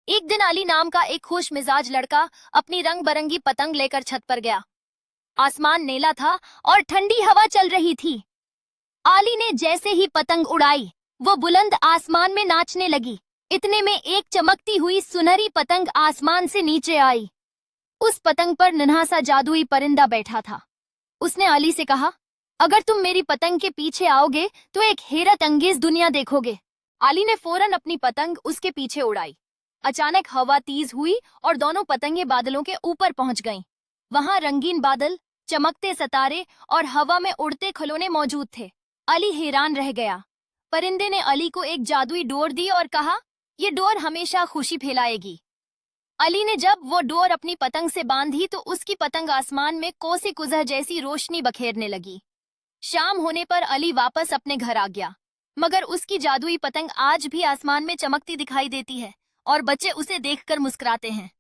एक दिन अली नाम का एक खुश मिजाज लड़का अपनी रंग बरंगी पतंग लेकर छत पर गया। आसमान नीला था और ठंडी हवा चल रही थी। आली ने जैसे ही पतंग उड़ाई, वो बुलंद आसमान में नाचने लगी। इतने में एक चमकती हुई सुनहरी पतंग आसमान से नीचे आई। उस पतंग पर नन्हा सा जादुई परिंदा बैठा था। उसने आली से कहा, अगर तुम मेरी पतंग के पीछे आओगे तो एक हैरत अंगेज दुनिया देखोगे। आली ने फौरन अपनी पतंग उसके पीछे उड़ाई। अचानक हवा तेज हुई और दोनों पतंगे बादलों के ऊपर पहुंच गईं। वहां रंगीन बादल, चमकते सितारे और हवा में उड़ते खिलौने मौजूद थे। अली हैरान रह गया। परिंदे ने अली को एक जादुई डोर दी और कहा, ये डोर हमेशा खुशी फैलाएगी। अली ने जब वो डोर अपनी पतंग से बांधी तो उसकी पतंग आसमान में कोसे कुजह जैसी रोशनी बखेरने लगी। शाम होने पर अली वापस अपने घर आ गया, मगर उसकी जादुई पतंग आज भी आसमान में चमकती दिखाई देती है और बच्चे उसे देखकर मुस्कुराते हैं।